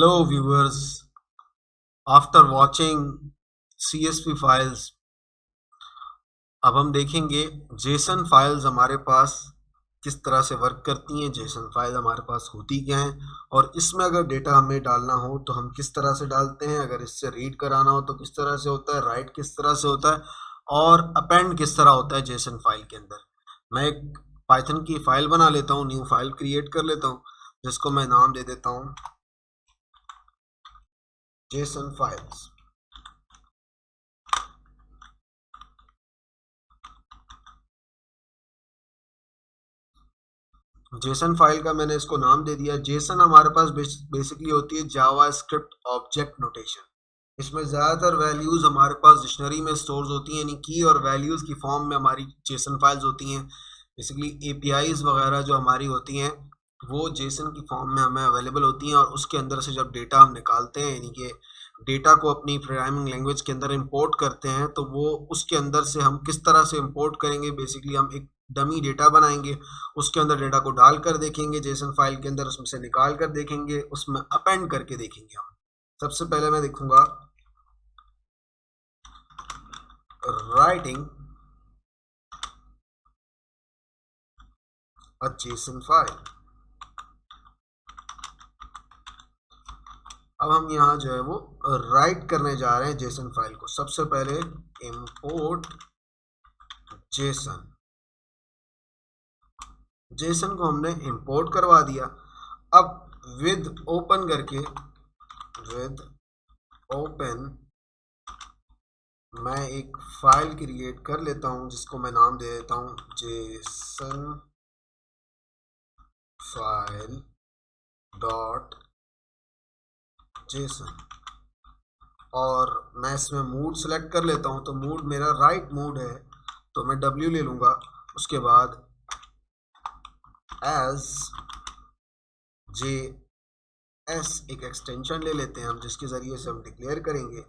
Hello viewers, after watching CSV files, अब हम देखेंगे जेसन फाइल्स हमारे पास किस तरह से वर्क करती हैं। जेसन फाइल हमारे पास होती क्या हैं और इसमें अगर डेटा हमें डालना हो तो हम किस तरह से डालते हैं, अगर इससे रीड कराना हो तो किस तरह से होता है, राइट किस तरह से होता है और अपेंड किस तरह होता है जेसन फाइल के अंदर। मैं एक पाइथन की फाइल बना लेता हूँ, न्यू फाइल क्रिएट कर लेता हूँ जिसको मैं नाम दे देता हूँ जेसन फाइल्स। जेसन फाइल का मैंने इसको नाम दे दिया। जेसन हमारे पास बेसिकली होती है जावा स्क्रिप्ट ऑब्जेक्ट नोटेशन। इसमें ज़्यादातर वैल्यूज़ हमारे पास डिक्शनरी में स्टोर्स होती हैं, यानी की और वैल्यूज़ की फॉर्म में हमारी जेसन फाइल्स होती हैं। बेसिकली एपीआईज वगैरह जो हमारी होती हैं वो जेसन की फॉर्म में हमें अवेलेबल होती हैं और उसके अंदर से जब डेटा हम निकालते हैं, यानी कि डेटा को अपनी प्रोग्रामिंग लैंग्वेज के अंदर इंपोर्ट करते हैं, तो वो उसके अंदर से हम किस तरह से इंपोर्ट करेंगे। बेसिकली हम एक डमी डेटा बनाएंगे, उसके अंदर डेटा को डाल कर देखेंगे जेसन फाइल के अंदर, उसमें से निकाल कर देखेंगे, उसमें अपेंड करके देखेंगे। हम सबसे पहले मैं देखूंगा राइटिंग अ जेसन फाइल। अब हम यहाँ जो है वो राइट करने जा रहे हैं जेसन फाइल को। सबसे पहले इंपोर्ट जेसन, जेसन को हमने इंपोर्ट करवा दिया। अब विद ओपन करके, विद ओपन मैं एक फाइल क्रिएट कर लेता हूं जिसको मैं नाम दे देता हूं जेसन फाइल डॉट जेसन और मैं इसमें मूड सेलेक्ट कर लेता हूं। तो मूड मेरा राइट मूड है, तो मैं W ले लूंगा। उसके बाद एज जे एस एक एक्सटेंशन ले लेते हैं हम जिसके ज़रिए से हम डिक्लेयर करेंगे।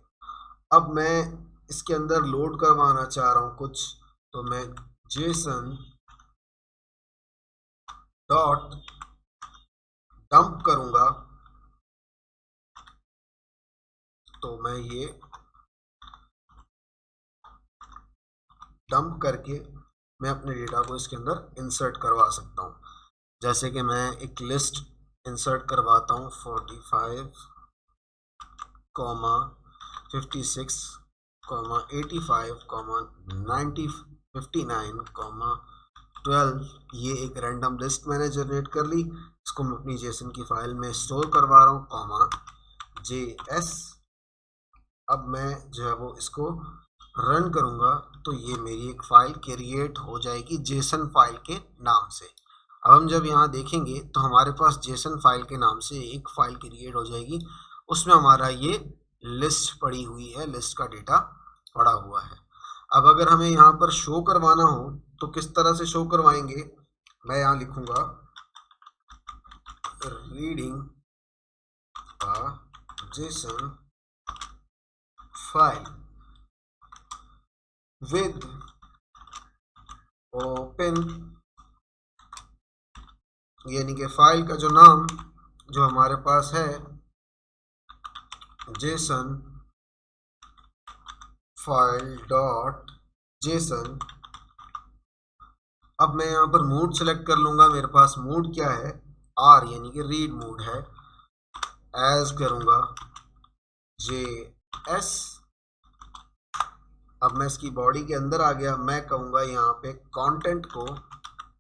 अब मैं इसके अंदर लोड करवाना चाह रहा हूँ कुछ, तो मैं जेसन डॉट डंप करूँगा। तो मैं ये डंप करके मैं अपने डेटा को इसके अंदर इंसर्ट करवा सकता हूँ। जैसे कि मैं एक लिस्ट इंसर्ट करवाता हूँ 45, 56, 85, 90, 59, 12। ये एक रैंडम लिस्ट मैंने जनरेट कर ली। इसको मैं अपनी जेसन की फाइल में स्टोर करवा रहा हूँ, JS। अब मैं जो है वो इसको रन करूँगा तो ये मेरी एक फाइल क्रिएट हो जाएगी जेसन फाइल के नाम से। अब हम जब यहाँ देखेंगे तो हमारे पास जेसन फाइल के नाम से एक फाइल क्रिएट हो जाएगी, उसमें हमारा ये लिस्ट पड़ी हुई है, लिस्ट का डेटा पड़ा हुआ है। अब अगर हमें यहाँ पर शो करवाना हो तो किस तरह से शो करवाएंगे। मैं यहाँ लिखूंगा reading a JSON file with open, यानी कि फाइल का जो नाम जो हमारे पास है जेसन फाइल डॉट जेसन। अब मैं यहाँ पर मूड सेलेक्ट कर लूँगा। मेरे पास मूड क्या है, R यानी कि रीड मूड है। एज करूँगा JS। अब मैं इसकी बॉडी के अंदर आ गया। मैं कहूँगा यहाँ पे कंटेंट को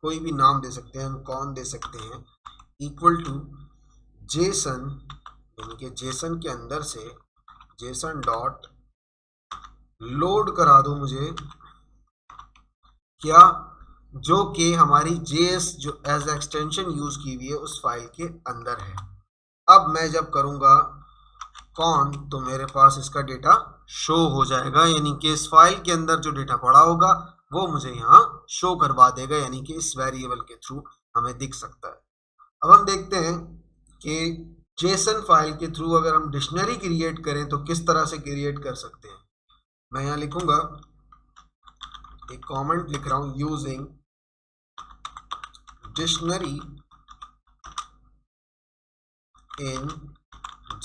कोई भी नाम दे सकते हैं, हम कौन दे सकते हैं, इक्वल टू जेसन, यानी कि जेसन के अंदर से जेसन डॉट लोड करा दो मुझे क्या, जो कि हमारी JS जो एज एक्सटेंशन यूज की हुई है उस फाइल के अंदर है। अब मैं जब करूँगा कौन तो मेरे पास इसका डेटा शो हो जाएगा, यानी कि इस फाइल के अंदर जो डेटा पड़ा होगा वो मुझे यहाँ शो करवा देगा, यानी कि इस वेरिएबल के थ्रू हमें दिख सकता है। अब हम देखते हैं कि जेसन फाइल के थ्रू अगर हम डिक्शनरी क्रिएट करें तो किस तरह से क्रिएट कर सकते हैं। मैं यहाँ लिखूंगा, एक कमेंट लिख रहा हूँ, यूजिंग डिक्शनरी इन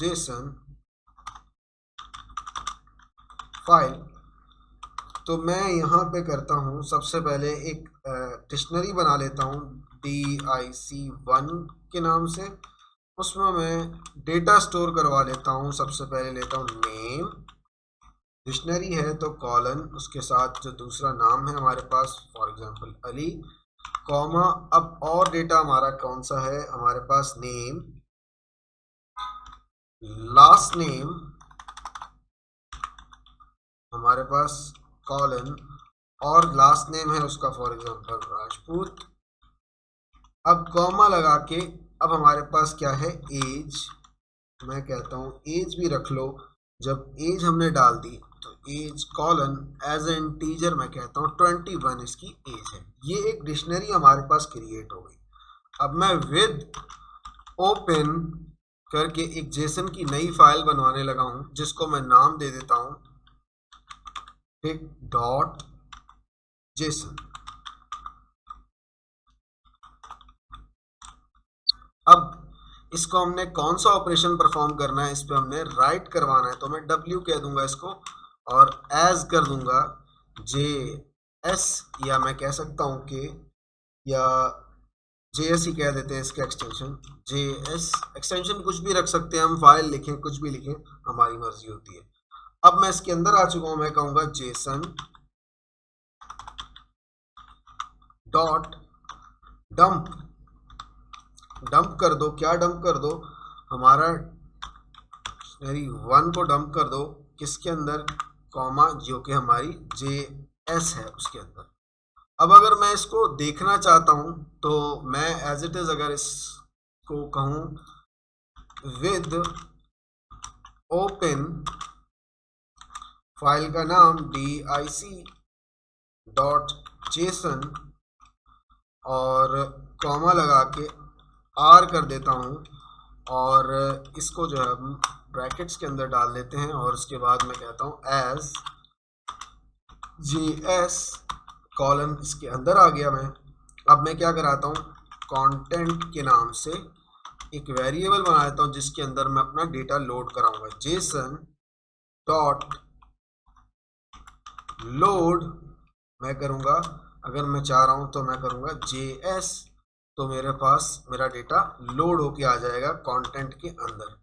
जेसन फाइल। तो मैं यहाँ पे करता हूँ, सबसे पहले एक डिक्शनरी बना लेता हूँ DIC1 के नाम से। उसमें मैं डेटा स्टोर करवा लेता हूँ। सबसे पहले लेता हूँ नेम, डिक्शनरी है तो कॉलन, उसके साथ जो दूसरा नाम है हमारे पास फॉर एग्जांपल अली, कॉमा। अब और डेटा हमारा कौन सा है हमारे पास, नेम, लास्ट नेम हमारे पास कॉलन, और लास्ट नेम है उसका फॉर एग्जांपल राजपूत। अब कॉमा लगा के अब हमारे पास क्या है, एज। मैं कहता हूँ एज भी रख लो। जब एज हमने डाल दी तो as colon as a integer मैं कहता हूँ 21 इसकी एज है। ये एक डिक्शनरी हमारे पास क्रिएट हो गई। अब मैं विद ओपन करके एक जेसन की नई फाइल बनवाने लगा हूँ, जिसको मैं नाम दे देता हूँ पिक डॉट जेसन। अब इसको हमने कौन सा ऑपरेशन परफॉर्म करना है, इस पे हमने राइट करवाना है, तो मैं W कह दूंगा इसको और एज कर दूंगा JS, या मैं कह सकता हूँ कि या JS ही कह देते हैं इसके एक्सटेंशन, JS एक्सटेंशन कुछ भी रख सकते हैं हम, फाइल लिखें कुछ भी लिखें हमारी मर्जी होती है। अब मैं इसके अंदर आ चुका हूँ, मैं कहूँगा जेसन डॉट डंप। डंप कर दो, क्या डंप कर दो, हमारा डिक्शनरी 1 को डंप कर दो, किसके अंदर, कॉमा, जो कि हमारी JS है उसके अंदर। अब अगर मैं इसको देखना चाहता हूं तो मैं एज इट इज अगर इसको कहूं विद ओपन, फाइल का नाम DIC डॉट जेसन और कॉमा लगा के R कर देता हूँ, और इसको जो है हम ब्रैकेट्स के अंदर डाल देते हैं, और उसके बाद मैं कहता हूँ एज JS कॉलन, इसके अंदर आ गया मैं। अब मैं क्या कराता हूँ, कंटेंट के नाम से एक वेरिएबल बना देता हूँ जिसके अंदर मैं अपना डेटा लोड कराऊंगा, जेसन डॉट लोड मैं करूँगा। अगर मैं चाह रहा हूँ तो मैं करूँगा JS, तो मेरे पास मेरा डेटा लोड होके आ जाएगा कंटेंट के अंदर।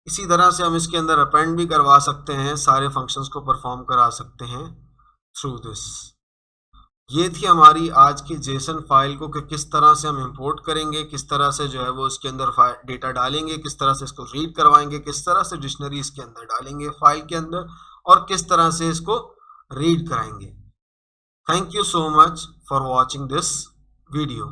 इसी तरह से हम इसके अंदर अपेंड भी करवा सकते हैं, सारे फंक्शंस को परफॉर्म करा सकते हैं थ्रू दिस। ये थी हमारी आज की जेसन फाइल को कि किस तरह से हम इंपोर्ट करेंगे, किस तरह से जो है वो इसके अंदर डेटा डालेंगे, किस तरह से इसको रीड करवाएंगे, किस तरह से डिक्शनरी इसके अंदर डालेंगे फाइल के अंदर, और किस तरह से इसको रीड कराएंगे। Thank you so much for watching this video.